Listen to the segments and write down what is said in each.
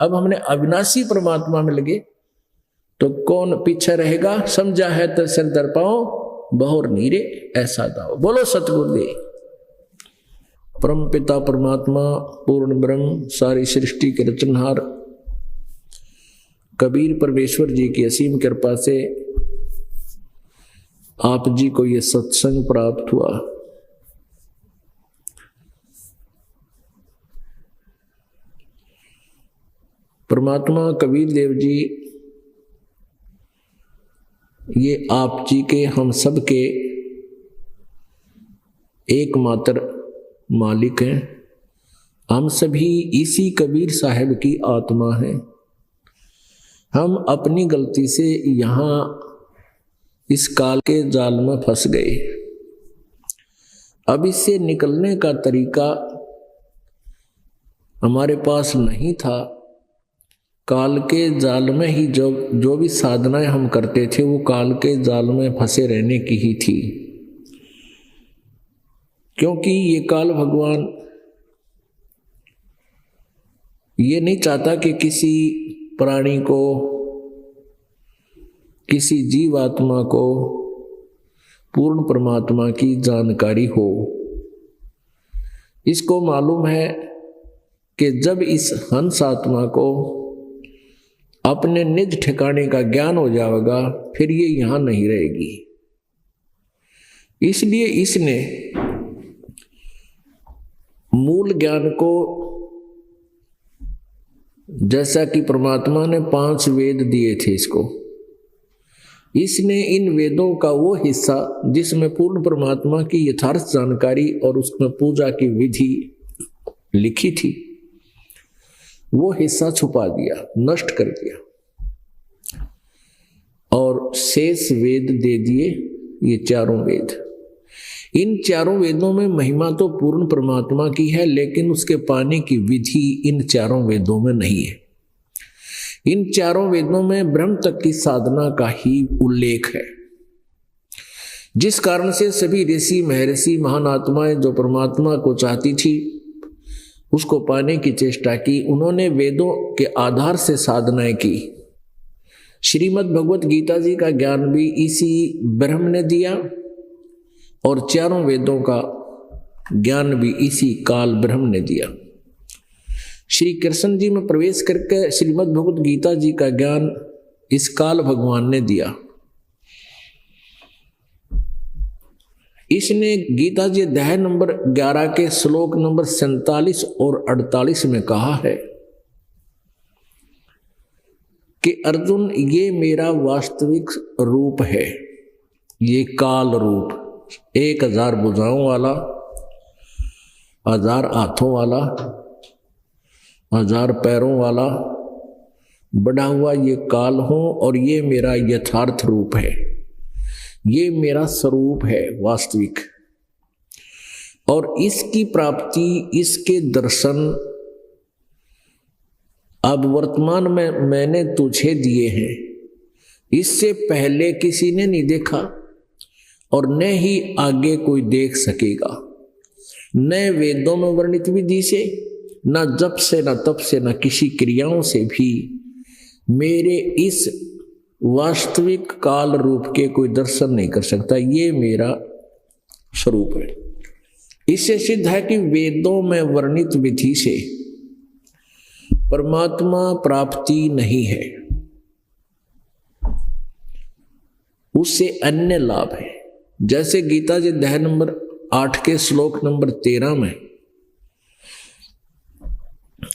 अब हमने अविनाशी परमात्मा में लगे तो कौन पीछे रहेगा। समझा है तो सिर दर पाओ, बहुर नीरे ऐसा दाओ। बोलो सतगुरुदेव। परम पिता परमात्मा पूर्ण ब्रह्म सारी सृष्टि के रचनहार कबीर परमेश्वर जी की असीम कृपा से आप जी को ये सत्संग प्राप्त हुआ। परमात्मा कबीर देव जी ये आप जी के हम सब के एकमात्र मालिक हैं। हम सभी इसी कबीर साहब की आत्मा हैं। हम अपनी गलती से यहाँ इस काल के जाल में फंस गए। अब इससे निकलने का तरीका हमारे पास नहीं था। काल के जाल में ही जो भी साधनाएं हम करते थे वो काल के जाल में फंसे रहने की ही थी, क्योंकि ये काल भगवान ये नहीं चाहता कि किसी प्राणी को, किसी जीवात्मा को पूर्ण परमात्मा की जानकारी हो। इसको मालूम है कि जब इस हंस आत्मा को अपने निज ठिकाने का ज्ञान हो जाएगा फिर ये यहां नहीं रहेगी। इसलिए इसने मूल ज्ञान को, जैसा कि परमात्मा ने 5 वेद दिए थे इसको, इसने इन वेदों का वो हिस्सा जिसमें पूर्ण परमात्मा की यथार्थ जानकारी और उसमें पूजा की विधि लिखी थी वो हिस्सा छुपा दिया, नष्ट कर दिया और शेष वेद दे दिए, ये 4 वेद। इन 4 वेदों में महिमा तो पूर्ण परमात्मा की है, लेकिन उसके पाने की विधि इन 4 वेदों में नहीं है। इन 4 वेदों में ब्रह्म तक की साधना का ही उल्लेख है, जिस कारण से सभी ऋषि महर्षि महान आत्माएं जो परमात्मा को चाहती थी उसको पाने की चेष्टा की, उन्होंने वेदों के आधार से साधनाएं की। श्रीमद् भगवत गीता जी का ज्ञान भी इसी ब्रह्म ने दिया और 4 वेदों का ज्ञान भी इसी काल ब्रह्म ने दिया। श्री कृष्ण जी में प्रवेश करके श्रीमद् भगवत गीता जी का ज्ञान इस काल भगवान ने दिया। इसने गीता जी अध्याय नंबर 11 के श्लोक नंबर 47 और 48 में कहा है कि अर्जुन ये मेरा वास्तविक रूप है, ये काल रूप, 1000 भुजाओं वाला, 1000 हाथों वाला, 1000 पैरों वाला बढ़ा हुआ ये काल हूं और ये मेरा यथार्थ रूप है, ये मेरा स्वरूप है वास्तविक। और इसकी प्राप्ति, इसके दर्शन अब वर्तमान में मैंने तुझे दिए हैं। इससे पहले किसी ने नहीं देखा और न ही आगे कोई देख सकेगा। न वेदों में वर्णित विधि से, न जप से, न तप से, न किसी क्रियाओं से भी मेरे इस वास्तविक काल रूप के कोई दर्शन नहीं कर सकता। ये मेरा स्वरूप है। इससे सिद्ध है कि वेदों में वर्णित विधि से परमात्मा प्राप्ति नहीं है, उससे अन्य लाभ है। जैसे गीता जी अध्याय नंबर 8 के श्लोक नंबर 13 में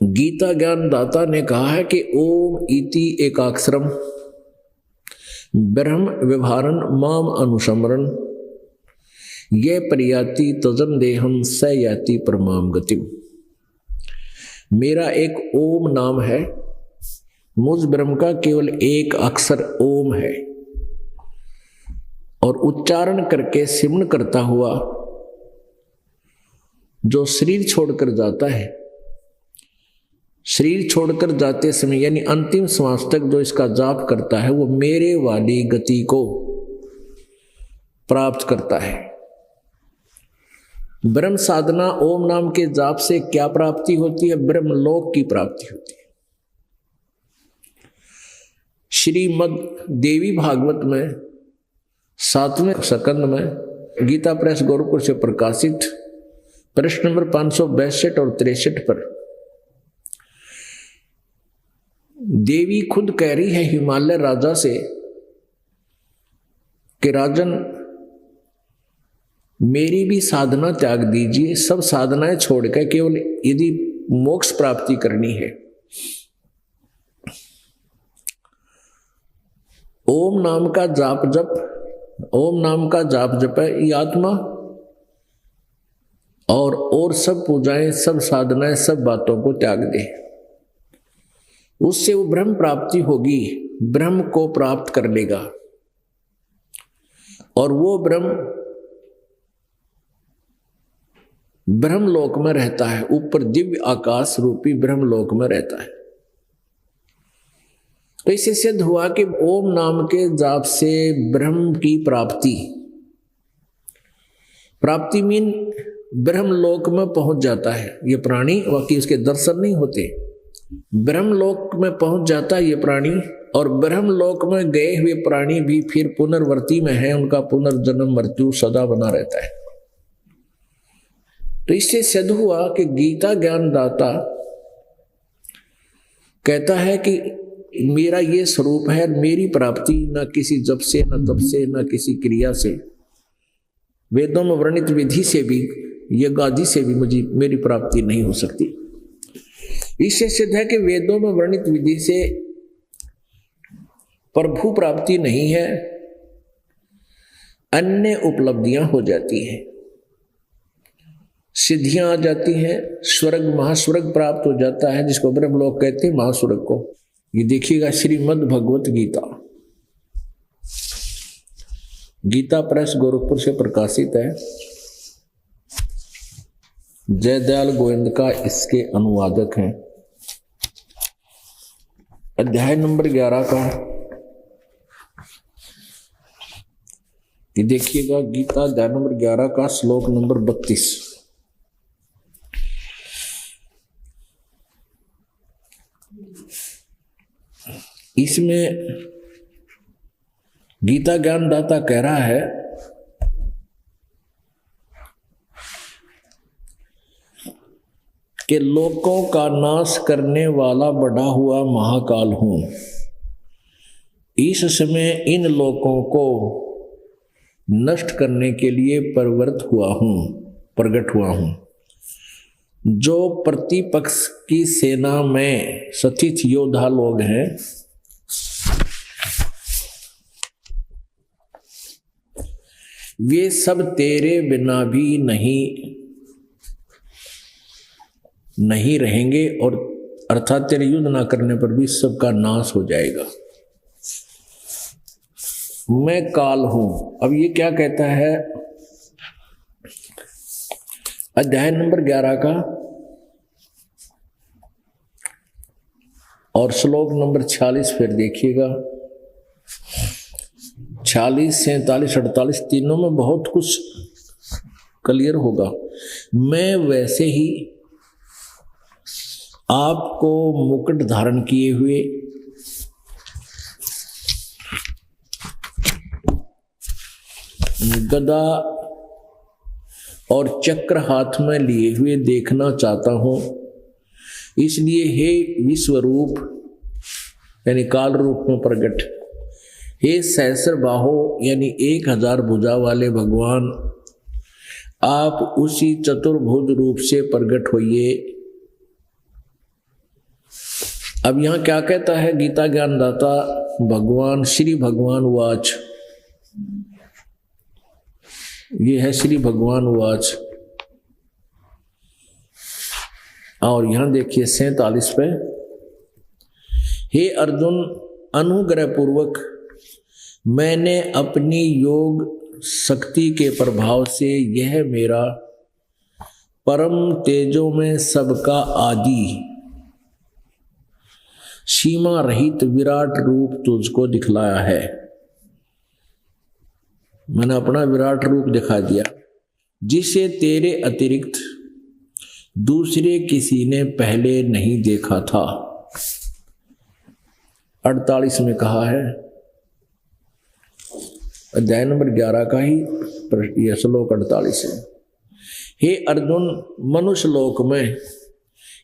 गीता ज्ञान दाता ने कहा है कि ओम इति एकाक्षरम ब्रह्म व्यवहारन माम अनुसमरन ये प्रयाति तजन देहम स याति परमाम गतिम। मेरा एक ओम नाम है, मुझ ब्रह्म का केवल एक अक्षर ओम है और उच्चारण करके सिमरण करता हुआ जो शरीर छोड़कर जाता है, शरीर छोड़कर जाते समय यानी अंतिम श्वास तक जो इसका जाप करता है वो मेरे वाली गति को प्राप्त करता है। ब्रह्म साधना ओम नाम के जाप से क्या प्राप्ति होती है? ब्रह्म लोक की प्राप्ति होती है। श्रीमद् देवी भागवत में 7वें स्कंद में गीता प्रेस गोरखपुर से प्रकाशित प्रश्न नंबर 562 और 63 पर देवी खुद कह रही है हिमालय राजा से कि राजन, मेरी भी साधना त्याग दीजिए, सब साधनाएं छोड़कर केवल यदि मोक्ष प्राप्ति करनी है, ओम नाम का जाप जप है ये आत्मा, और सब पूजाएं, सब साधनाएं, सब बातों को त्याग दे। उससे वो ब्रह्म प्राप्ति होगी, ब्रह्म को प्राप्त कर लेगा, और वो ब्रह्मलोक में रहता है, ऊपर दिव्य आकाश रूपी ब्रह्मलोक में रहता है। तो इससे सिद्ध हुआ कि ओम नाम के जाप से ब्रह्म की प्राप्ति मीन ब्रह्मलोक में पहुंच जाता है ये प्राणी, बाकी उसके दर्शन नहीं होते। ब्रह्मलोक में पहुंच जाता है ये प्राणी, और ब्रह्मलोक में गए हुए प्राणी भी फिर पुनर्वर्ती में है, उनका पुनर्जन्म मृत्यु सदा बना रहता है। तो इससे सिद्ध हुआ कि गीता ज्ञानदाता कहता है कि मेरा ये स्वरूप है, मेरी प्राप्ति न किसी जप से, न तप से, न किसी क्रिया से, वेदों में वर्णित विधि से भी, यज्ञ आदि से भी मेरी प्राप्ति नहीं हो सकती। इससे सिद्ध है कि वेदों में वर्णित विधि से प्रभु प्राप्ति नहीं है, अन्य उपलब्धियां हो जाती हैं, सिद्धियां आ जाती हैं, स्वर्ग महास्वर्ग प्राप्त हो जाता है, जिसको ब्रह्मलोक कहते हैं, महास्वर्ग को। ये देखिएगा श्रीमद् भगवत गीता, गीता प्रेस गोरखपुर से प्रकाशित है। जयदयाल गोविंद का इसके अनुवादक हैं। अध्याय नंबर 11 का ये देखिएगा, गीता अध्याय नंबर 11 का श्लोक नंबर 32। इसमें गीता ज्ञानदाता कह रहा है कि लोकों का नाश करने वाला बड़ा हुआ महाकाल हूं, इस समय इन लोकों को नष्ट करने के लिए प्रकट हुआ हूं। जो प्रतिपक्ष की सेना में स्थित योद्धा लोग हैं, वे सब तेरे बिना भी नहीं रहेंगे, और अर्थात तेरे युद्ध ना करने पर भी सबका नाश हो जाएगा। मैं काल हूं। अब ये क्या कहता है अध्याय नंबर 11 का और श्लोक नंबर 46 फिर देखिएगा। 46, 47, 48 तीनों में बहुत कुछ क्लियर होगा। मैं वैसे ही आपको मुकुट धारण किए हुए गदा और चक्र हाथ में लिए हुए देखना चाहता हूं, इसलिए हे विश्वरूप यानी काल रूप में प्रकट, हे सहस्र बाहो यानी 1000 भुजा वाले भगवान, आप उसी चतुर्भुज रूप से प्रकट होइए। अब यहां क्या कहता है गीता ज्ञानदाता भगवान श्री भगवान वाच, ये है श्री भगवान वाच। और यहां देखिए 47 पे, हे अर्जुन, अनुग्रह पूर्वक मैंने अपनी योग शक्ति के प्रभाव से यह मेरा परम तेजों में सबका आदि सीमा रहित विराट रूप तुझको दिखलाया है। मैंने अपना विराट रूप दिखा दिया, जिसे तेरे अतिरिक्त दूसरे किसी ने पहले नहीं देखा था। 48 में कहा है, अध्याय नंबर 11 का ही यह श्लोक 48 है। हे अर्जुन, मनुष्य लोक में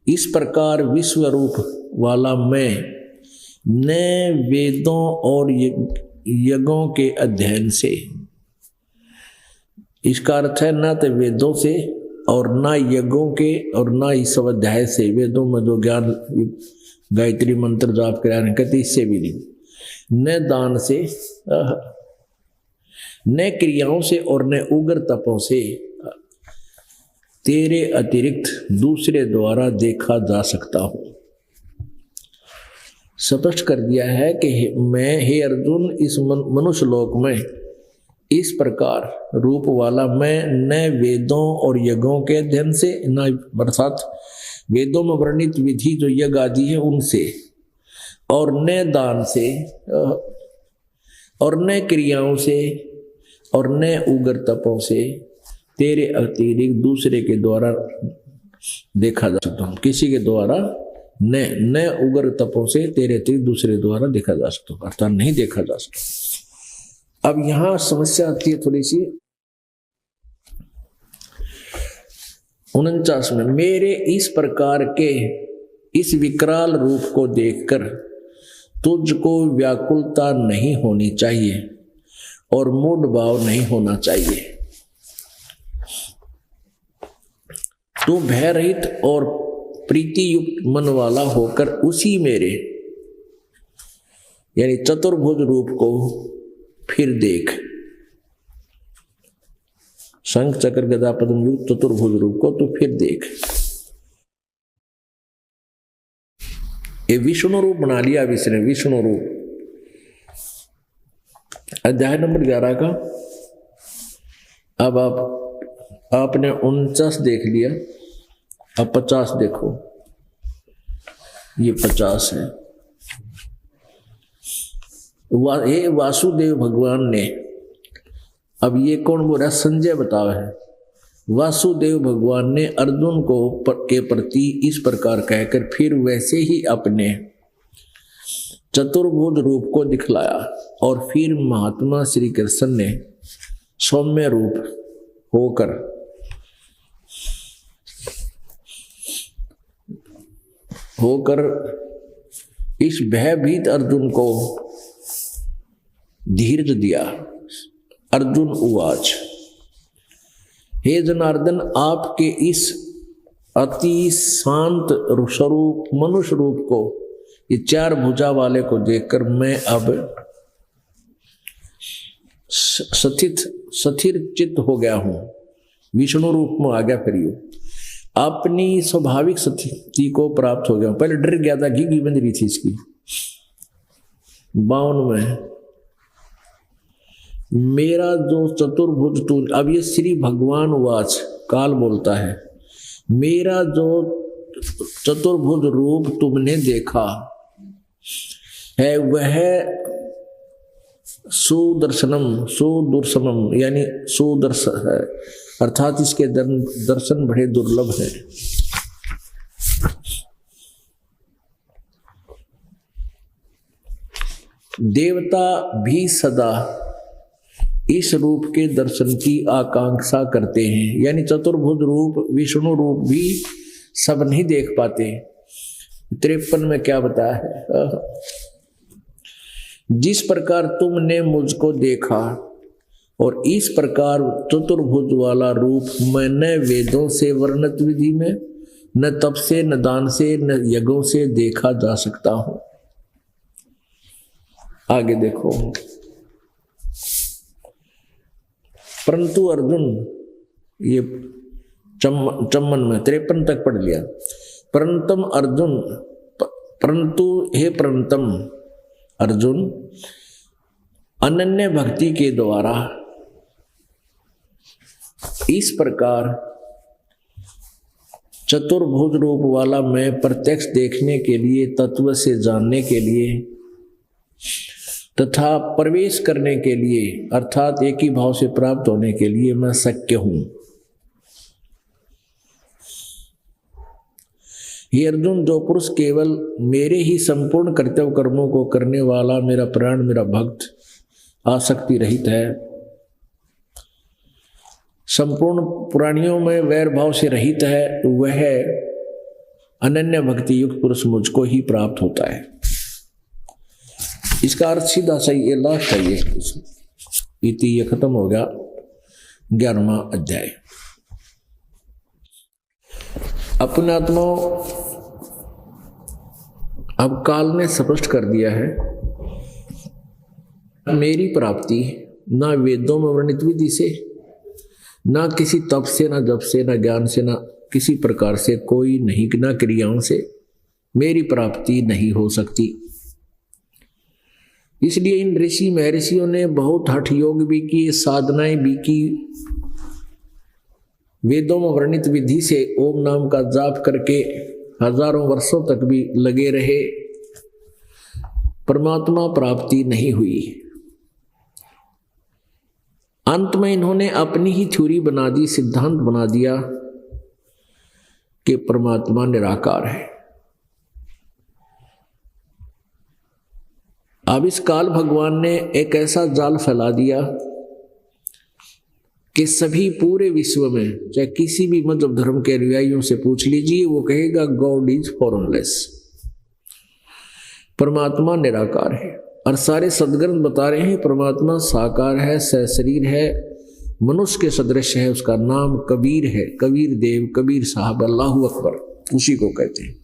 इस प्रकार विश्व रूप वाला मैं न वेदों और यज्ञों के अध्ययन से, इसका अर्थ है न तो वेदों से और न यज्ञों के और न इस स्वाध्याय से, वेदों में जो ज्ञान गायत्री मंत्र जाप कराने कहते इससे भी नहीं, न दान से, न क्रियाओं से और न उग्र तपों से तेरे अतिरिक्त दूसरे द्वारा देखा जा सकता हूं। स्पष्ट कर दिया है कि मैं, हे अर्जुन, इस मनुष्य लोक में इस प्रकार रूप वाला मैं न वेदों और यज्ञों के अध्ययन से, न अर्थात वेदों में वर्णित विधि जो यज्ञ आदि है उनसे, और न दान से और न क्रियाओं से और न उग्र तपों से तेरे अतिरिक्त दूसरे के द्वारा देखा जा सकता हूँ। किसी के द्वारा न उग्र तपों से तेरे अतिरिक्त दूसरे द्वारा देखा जा सकता हूँ, अर्थात नहीं देखा जा सकता। अब यहां समस्या आती है थोड़ी सी 49 में, मेरे इस प्रकार के इस विकराल रूप को देखकर तुझको व्याकुलता नहीं होनी चाहिए और मूढ़ भाव नहीं होना चाहिए। तू भय रहित और प्रीति युक्त मन वाला होकर उसी मेरे यानी चतुर्भुज रूप को फिर देख। शंख चक्र गदा पद्म युक्त चतुर्भुज रूप को तू फिर देख। ये विष्णु रूप बना लिया इसने, विष्णु रूप। अध्याय नंबर 11 का अब आपने 49 देख लिया, अब 50 देखो। ये 50 है। हे वासुदेव भगवान ने, अब ये कौन बोल रहा? संजय बतावा है। वासुदेव भगवान ने अर्जुन को के प्रति इस प्रकार कहकर फिर वैसे ही अपने चतुर्भुज रूप को दिखलाया और फिर महात्मा श्री कृष्ण ने सौम्य रूप होकर इस भयभीत अर्जुन को धीरज दिया। अर्जुन उवाच, हे जनार्दन, आपके इस अति शांत स्वरूप मनुष्य रूप को, ये 4 भुजा वाले को देखकर मैं अब स्थिर चित्त हो गया हूं, विष्णु रूप में आ गया। फिर यू अपनी स्वाभाविक स्थिति को प्राप्त हो गया। पहले डर गया था, घी बंद रही थी इसकी 52 में। मेरा जो चतुर्भुज तू, अब ये श्री भगवान वाच काल बोलता है, मेरा जो चतुर्भुज रूप तुमने देखा है वह सुदर्शनम यानी सुदर्शन है, अर्थात इसके दर्शन बड़े दुर्लभ है। देवता भी सदा इस रूप के दर्शन की आकांक्षा करते हैं, यानी चतुर्भुज रूप विष्णु रूप भी सब नहीं देख पाते। 53 में क्या बताया है? जिस प्रकार तुमने मुझको देखा और इस प्रकार चतुर्भुज वाला रूप मैं न वेदों से वर्णित विधि में, न तप से, न दान से, न यज्ञों से देखा जा सकता हूं। आगे देखो, परंतु अर्जुन, ये चम्मन में 53 तक पढ़ लिया। परंतम अर्जुन, परंतु हे परंतम अर्जुन, अनन्य भक्ति के द्वारा इस प्रकार चतुर्भुज रूप वाला मैं प्रत्यक्ष देखने के लिए, तत्व से जानने के लिए तथा प्रवेश करने के लिए, अर्थात एक ही भाव से प्राप्त होने के लिए मैं शक्य हूं। हे अर्जुन, जो पुरुष केवल मेरे ही संपूर्ण कर्तव्य कर्मों को करने वाला, मेरा प्राण, मेरा भक्त, आसक्ति रहित है, संपूर्ण प्राणियों में वैर भाव से रहित है, वह अनन्य भक्ति युक्त पुरुष मुझको ही प्राप्त होता है। इसका अर्थ सीधा सही ये लास्ट है, ये इति ये खत्म हो गया 11वां अध्याय। अपने आत्मा अब काल ने स्पष्ट कर दिया है, मेरी प्राप्ति ना वेदों में वर्णित विधि से, ना किसी तप से, ना जप से, ना ज्ञान से, ना किसी प्रकार से, कोई नहीं, ना क्रियाओं से मेरी प्राप्ति नहीं हो सकती। इसलिए इन ऋषि महर्षियों ने बहुत हठ योग भी किए, साधनाएं भी की, वेदों में वर्णित विधि से ओम नाम का जाप करके हजारों वर्षों तक भी लगे रहे, परमात्मा प्राप्ति नहीं हुई। अंत में इन्होंने अपनी ही थ्योरी बना दी, सिद्धांत बना दिया कि परमात्मा निराकार है। अब इस काल भगवान ने एक ऐसा जाल फैला दिया कि सभी पूरे विश्व में, चाहे किसी भी मजहब धर्म के अनुयायियों से पूछ लीजिए, वो कहेगा गॉड इज फॉर्मलेस, परमात्मा निराकार है। और सारे सदग्रंथ बता रहे हैं परमात्मा साकार है, सशरीर है, मनुष्य के सदृश है, उसका नाम कबीर है, कबीर देव, कबीर साहब, अल्लाहू अकबर, उसी को कहते हैं।